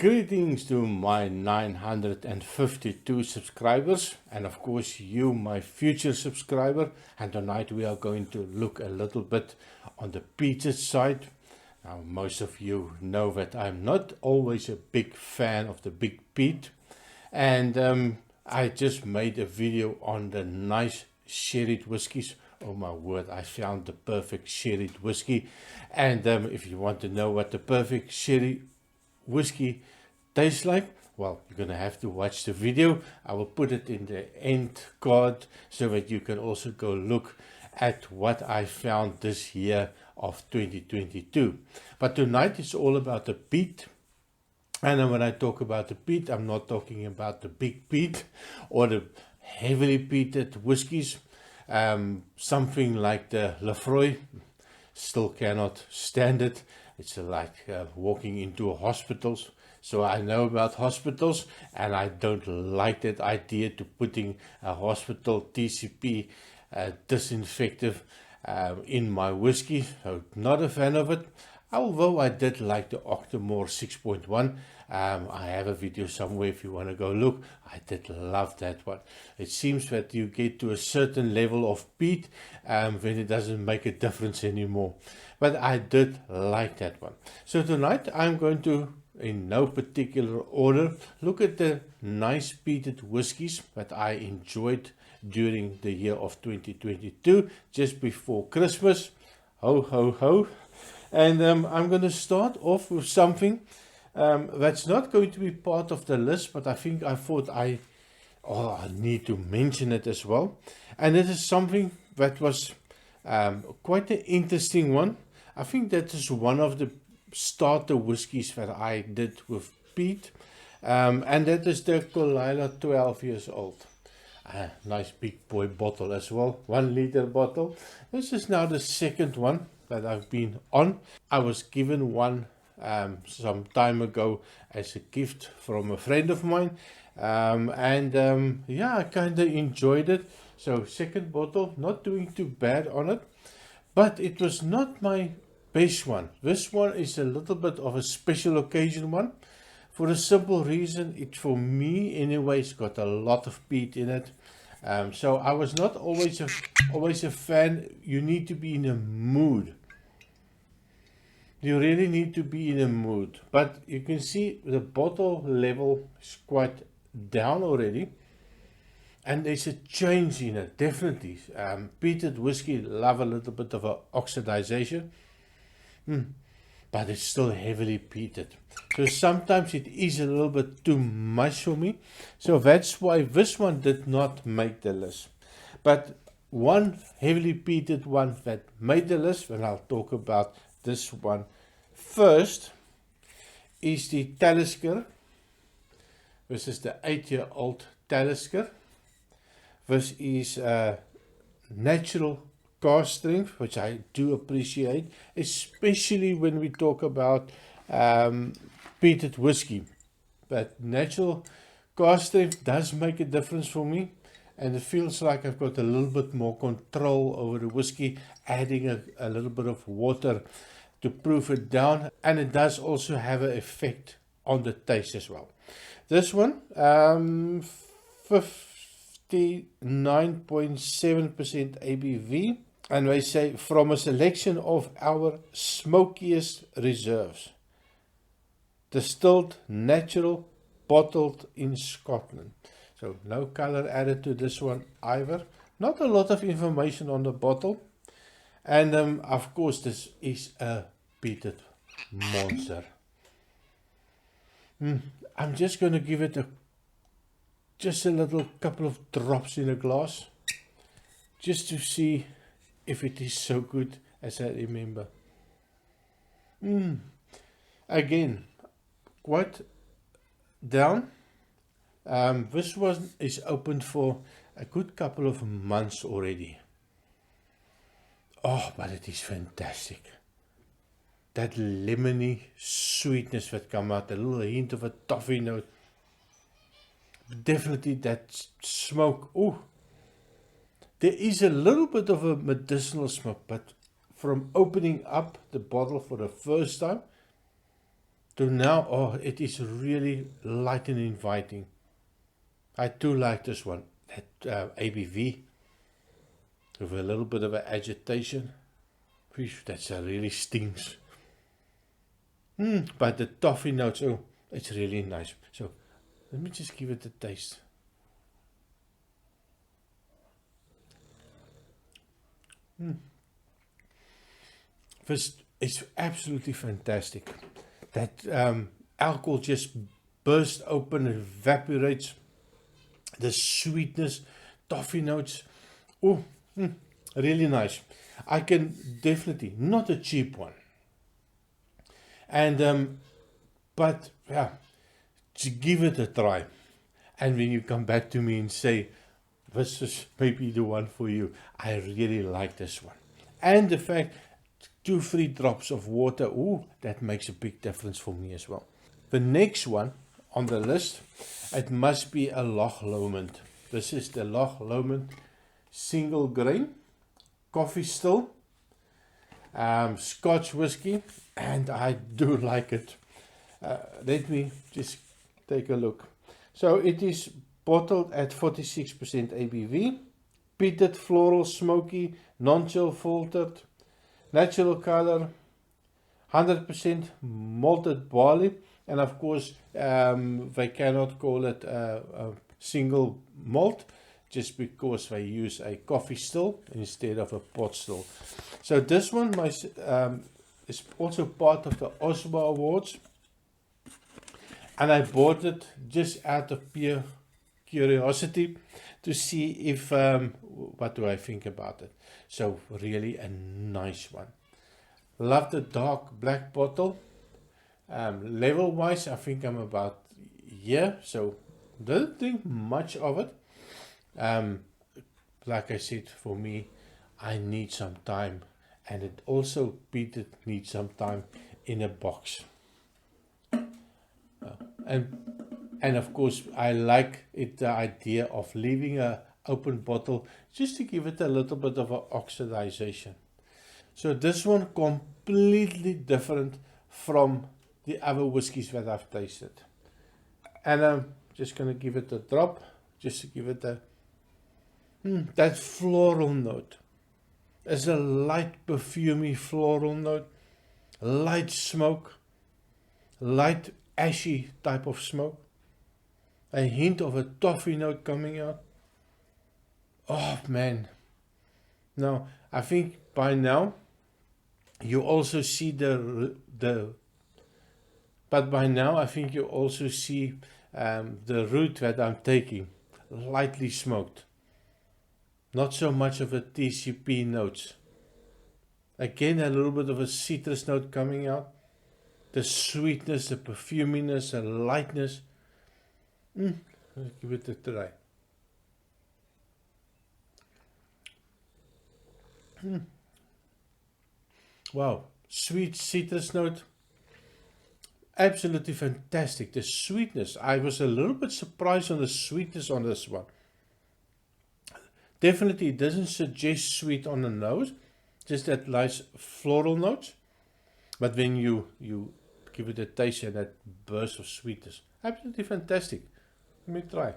Greetings to my 952 subscribers, and of course you, my future subscriber. And tonight we are going to look a little bit on the peated side. Now, most of you know that I'm not always a big fan of the big peat, and I just made a video on the nice sherried whiskies. Oh my word, I found the perfect sherried whiskey. And if you want to know what the perfect sherry whiskey tastes like, well, you're gonna have to watch the video. I will put it in the end card so that you can also go look at what I found this year of 2022. But tonight it's all about the peat. And then when I talk about the peat, I'm not talking about the big peat or the heavily peated whiskies. Something like the Lefroy, still cannot stand it. It's like walking into a hospital. So I know about hospitals, and I don't like that idea to putting a hospital TCP disinfectant in my whiskey. So not a fan of it. Although I did like the Octomore 6.1. I have a video somewhere if you want to go look. I did love that one. It seems that you get to a certain level of peat when it doesn't make a difference anymore. But I did like that one. So tonight I'm going to, in no particular order, look at the nice peated whiskies that I enjoyed during the year of 2022, just before Christmas. Ho, ho, ho. And I'm going to start off with something that's not going to be part of the list, but I thought I need to mention it as well. And it is something that was quite an interesting one. I think that is one of the starter whiskies that I did with peat, and that is the Kolila 12 years old. Nice big boy bottle as well, 1 liter bottle. This is now the second one that I've been on. I was given one some time ago as a gift from a friend of mine, and yeah, I kind of enjoyed it. So second bottle, not doing too bad on it, but it was not my best one. This one is a little bit of a special occasion one, for a simple reason. It, for me anyways, got a lot of peat in it. So I was not always a fan. You need to be in a mood. You really need to be in a mood. But you can see the bottle level is quite down already. And there's a change in it, definitely. Peated whiskey love a little bit of a oxidization. But it's still heavily peated. So sometimes it is a little bit too much for me. So that's why this one did not make the list. But one heavily peated one that made the list, and I'll talk about this one first, is the Talisker. This is the 8-year-old Talisker. This is natural cask strength, which I do appreciate, especially when we talk about peated whiskey. But natural cask strength does make a difference for me, and it feels like I've got a little bit more control over the whiskey, adding a little bit of water to proof it down, and it does also have an effect on the taste as well. This one, 59.7% ABV, and they say from a selection of our smokiest reserves, distilled, natural, bottled in Scotland. So no color added to this one either. Not a lot of information on the bottle, and of course this is a peated monster. I'm just going to give it just a little couple of drops in a glass, just to see if it is so good as I remember. Again, quite down. This one is opened for a good couple of months already. Oh, but it is fantastic. That lemony sweetness that come out, a little hint of a toffee note. Definitely that smoke. Oh, there is a little bit of a medicinal smoke, but from opening up the bottle for the first time, to now, oh, it is really light and inviting. I do like this one. That ABV with a little bit of an agitation. That's really stings. But the toffee notes, oh, it's really nice. So let me just give it a taste. First, it's absolutely fantastic. That alcohol just bursts open, evaporates. The sweetness, toffee notes, oh, really nice. I can definitely, not a cheap one. And but yeah, to give it a try. And when you come back to me and say, this is maybe the one for you, I really like this one. And the fact, 2-3 drops of water, ooh, that makes a big difference for me as well. The next one on the list, it must be a Loch Lomond. This is the Loch Lomond single grain, coffee still, Scotch whiskey, and I do like it. Let me just take a look. So it is bottled at 46% ABV, peated, floral, smoky, non-chill filtered, natural color, 100% malted barley, and of course they cannot call it a single malt just because they use a coffee still instead of a pot still. So this one is also part of the Osmo Awards, and I bought it just out of pure curiosity to see if what do I think about it. So really a nice one. Love the dark black bottle. Level wise, I think I'm about here, so don't think much of it. Like I said, for me, I need some time, and it also Peated needs some time in a box. And of course, I like it, the idea of leaving a open bottle just to give it a little bit of an oxidization. So this one completely different from the other whiskies that I've tasted. And I'm just going to give it a drop, just to give it a, that floral note. There's a light perfumey floral note, light smoke, light ashy type of smoke, a hint of a toffee note coming out. Oh man. Now, I think by now, you also see but by now I think you also see the root that I'm taking, lightly smoked. Not so much of a TCP notes. Again, a little bit of a citrus note coming out. The sweetness, the perfuminess, the lightness. Let's give it a try. Wow, sweet citrus note. Absolutely fantastic. The sweetness, I was a little bit surprised on the sweetness on this one. Definitely it doesn't suggest sweet on the nose, just that nice floral notes. But when you give it a taste and that burst of sweetness, absolutely fantastic. Let me try.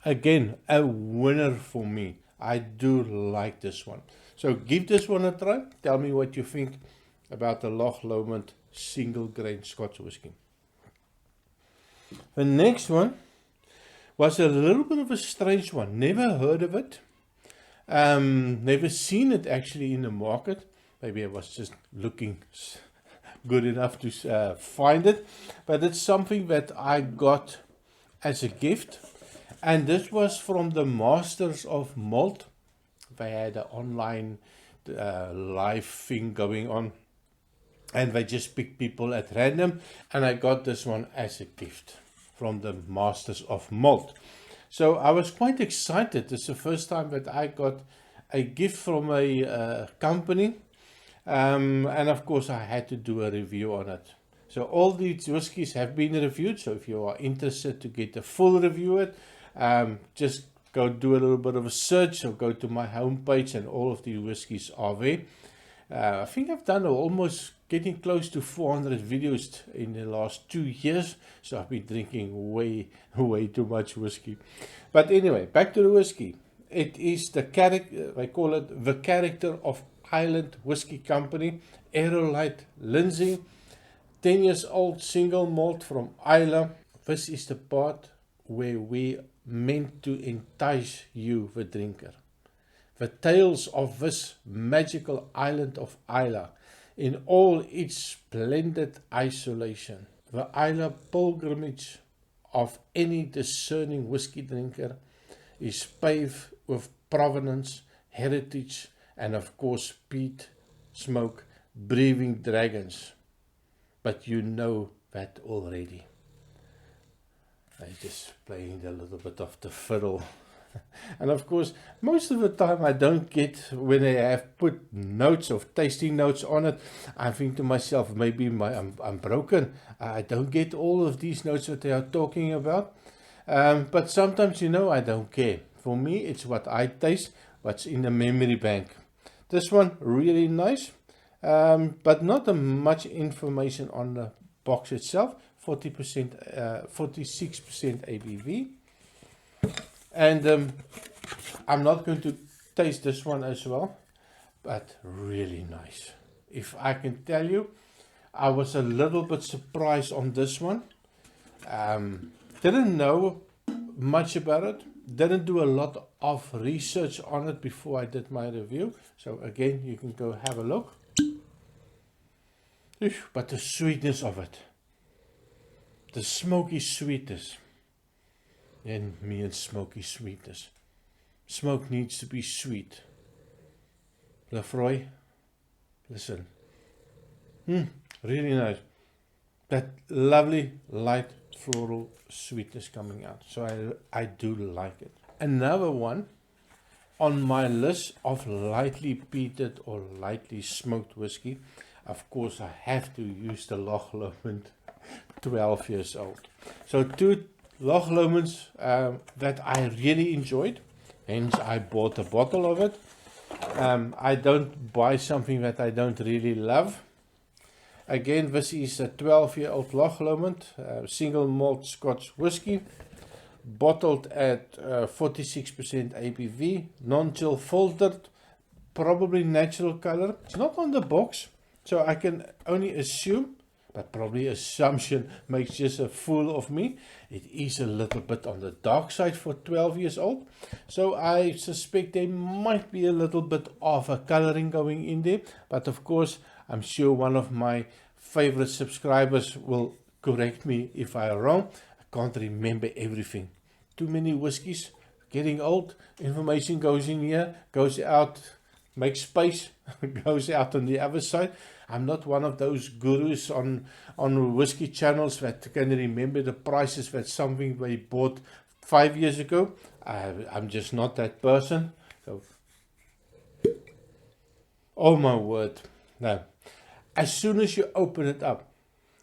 Again, a winner for me. I do like this one. So give this one a try. Tell me what you think about the Loch Lomond single grain Scotch whiskey. The next one was a little bit of a strange one. Never heard of it. Never seen it actually in the market. Maybe I was just looking good enough to find it. But it's something that I got as a gift. And this was from the Masters of Malt. They had an online live thing going on. And they just picked people at random. And I got this one as a gift from the Masters of Malt. So I was quite excited. It's the first time that I got a gift from a company. And of course I had to do a review on it. So all these whiskies have been reviewed. So if you are interested to get a full review of it, just go do a little bit of a search or go to my homepage, and all of the whiskies are there. I think I've done almost getting close to 400 videos in the last 2 years, so I've been drinking way too much whiskey. But anyway, back to the whiskey. It is the character, I call it the character of Island Whiskey Company, Aerolite Lindsay, 10 years old single malt from Islay. This is the part where we meant to entice you, the drinker. The tales of this magical island of Islay in all its splendid isolation. The Islay pilgrimage of any discerning whiskey drinker is paved with provenance, heritage, and of course peat, smoke, breathing dragons. But you know that already. I'm just playing a little bit of the fiddle. And of course, most of the time I don't get, when I have put notes of tasting notes on it, I think to myself, maybe I'm broken. I don't get all of these notes that they are talking about. But sometimes, I don't care. For me, it's what I taste, what's in the memory bank. This one, really nice, but not much information on the box itself. 46% ABV. And I'm not going to taste this one as well, but really nice. If I can tell you, I was a little bit surprised on this one. Didn't know much about it. Didn't do a lot of research on it before I did my review. So again, you can go have a look. But the sweetness of it. The smoky sweetness. And me and smoky sweetness. Smoke needs to be sweet. Lefroy, listen. Really nice. That lovely light floral sweetness coming out. So I do like it. Another one on my list of lightly peated or lightly smoked whiskey. Of course, I have to use the Loch Lomond 12 years old. So two Loch Lomans that I really enjoyed, hence I bought a bottle of it. I don't buy something that I don't really love. Again, this is a 12-year-old Loch Lomond single malt Scotch whiskey, bottled at 46% ABV, non-chill filtered, probably natural color. It's not on the box, so I can only assume, but probably assumption makes just a fool of me. It is a little bit on the dark side for 12 years old. So I suspect there might be a little bit of a coloring going in there. But of course, I'm sure one of my favorite subscribers will correct me if I'm wrong. I can't remember everything. Too many whiskies, getting old. Information goes in here, goes out, makes space, goes out on the other side. I'm not one of those gurus on whiskey channels that can remember the prices that something they bought 5 years ago. I'm just not that person. So, oh my word. No. As soon as you open it up,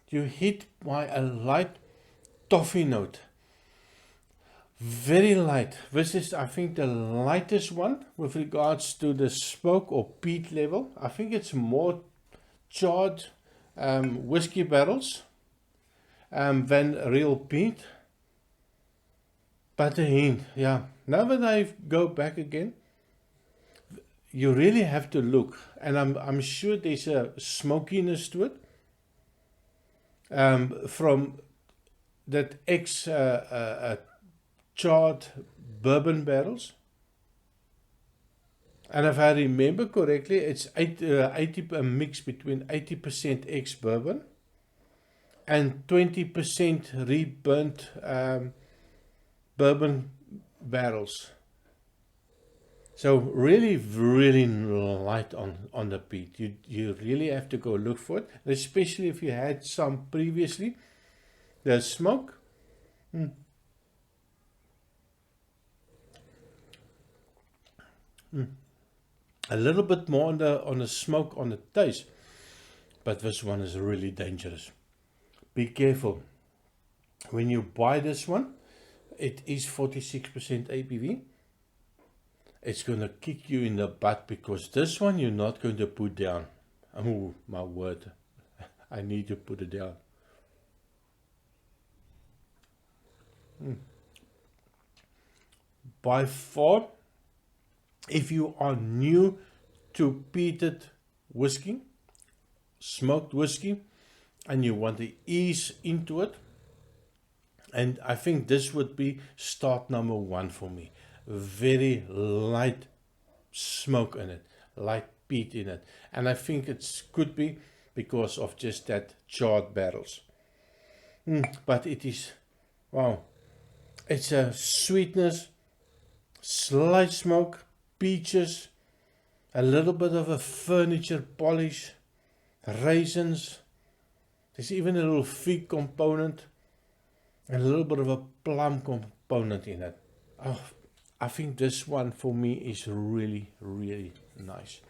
you hit by a light toffee note. Very light. This is, I think, the lightest one with regards to the smoke or peat level. I think it's more charred whiskey barrels than real peat. But a hint, yeah. Now that I go back again, you really have to look, and I'm sure there's a smokiness to it from that charred bourbon barrels. And if I remember correctly, it's a mix between 80% ex-bourbon and 20% reburnt bourbon barrels. So really, really light on the peat. You really have to go look for it, especially if you had some previously. The smoke. A little bit more on the smoke, on the taste, but this one is really dangerous. Be careful when you buy this one. It is 46% ABV. it's going to kick you in the butt, because this one you're not going to put down. Oh, my word. I need to put it down. By far, if you are new to peated whiskey, smoked whiskey, and you want to ease into it, and I think this would be start number one for me. Very light smoke in it, light peat in it, and I think it could be because of just that charred barrels. But it is, wow, it's a sweetness, slight smoke, peaches, a little bit of a furniture polish, raisins. There's even a little fig component, and a little bit of a plum component in it. Oh, I think this one for me is really, really nice.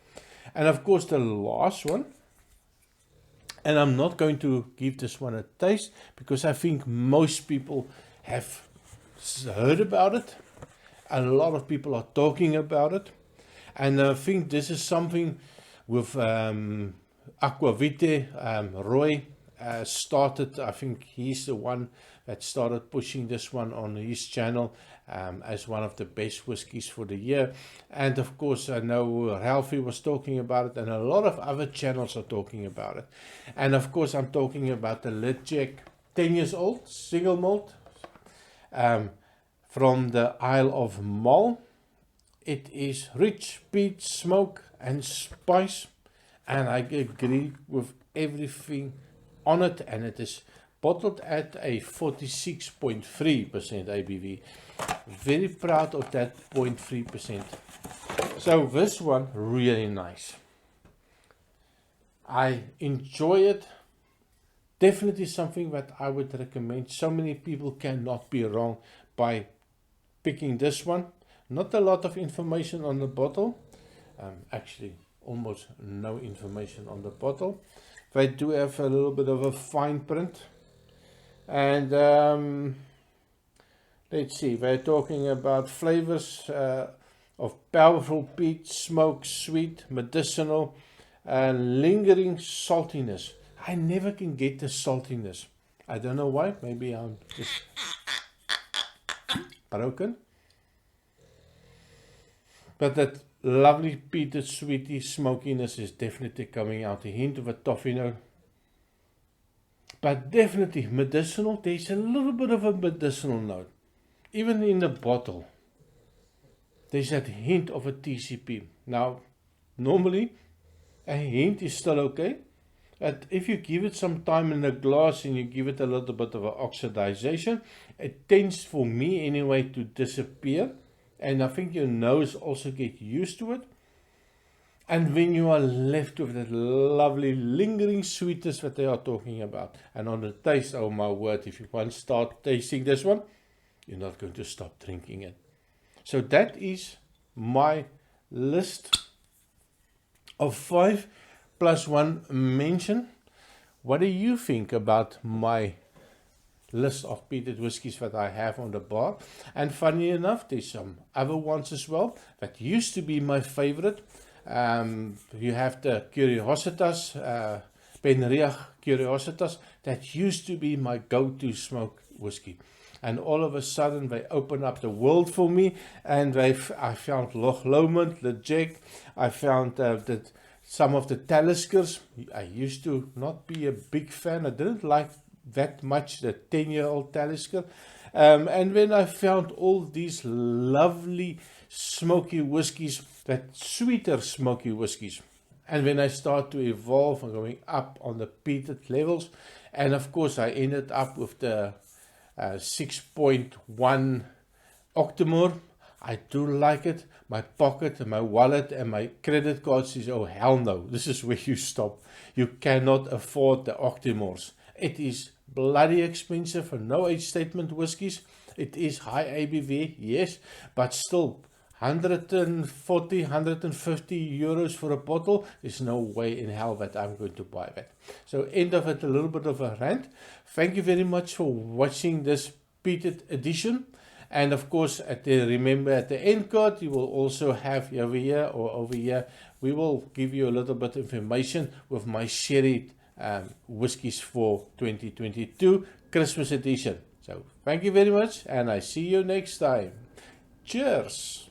And of course the last one, and I'm not going to give this one a taste because I think most people have heard about it. A lot of people are talking about it. And I think this is something with Aquavite. Roy started, I think he's the one that started pushing this one on his channel as one of the best whiskies for the year. And of course I know Ralphie was talking about it, and a lot of other channels are talking about it. And of course I'm talking about the Lidjack 10 years old single malt from the Isle of Mull. It is rich peat, smoke and spice, and I agree with everything on it, and it is bottled at a 46.3% ABV. Very proud of that 0.3%. So this one really nice. I enjoy it. Definitely something that I would recommend. So many people cannot be wrong by picking this one. Not a lot of information on the bottle. Actually almost no information on the bottle. They do have a little bit of a fine print. And let's see, they're talking about flavors of powerful peat, smoke, sweet, medicinal, and lingering saltiness. I never can get the saltiness. I don't know why. Maybe I'm just broken. But that lovely peated, sweety smokiness is definitely coming out. A hint of a toffee note. But definitely medicinal. There's a little bit of a medicinal note. Even in the bottle, there's that hint of a TCP. Now, normally, a hint is still okay. But if you give it some time in the glass and you give it a little bit of an oxidization, it tends, for me anyway, to disappear. And I think your nose also gets used to it. And when you are left with that lovely lingering sweetness that they are talking about. And on the taste, oh my word, if you once start tasting this one, you're not going to stop drinking it. So that is my list of 5 plus 1 mention. What do you think about my list of peated whiskies that I have on the bar? And funny enough, there's some other ones as well that used to be my favorite. You have the Curiositas, Penriach Curiositas, that used to be my go-to smoke whiskey. And all of a sudden they opened up the world for me, and I found Loch Lomond, Lidjack. I found that some of the Taliskers. I used to not be a big fan. I didn't like that much the 10-year-old Talisker. And when I found all these lovely smoky whiskies, that sweeter smoky whiskies, and when I start to evolve and going up on the peated levels, and of course I ended up with the 6.1 Octomore. I do like it. My pocket and my wallet and my credit card says, oh hell no, this is where you stop. You cannot afford the Octomores. It is bloody expensive for no age statement whiskies. It is high ABV, yes, but still 140, 150 euros for a bottle. There's no way in hell that I'm going to buy that. So end of it, a little bit of a rant. Thank you very much for watching this peated edition. And of course, remember at the end card, you will also have over here or over here, we will give you a little bit of information with my sherry whiskies for 2022 Christmas edition. So thank you very much, and I see you next time. Cheers.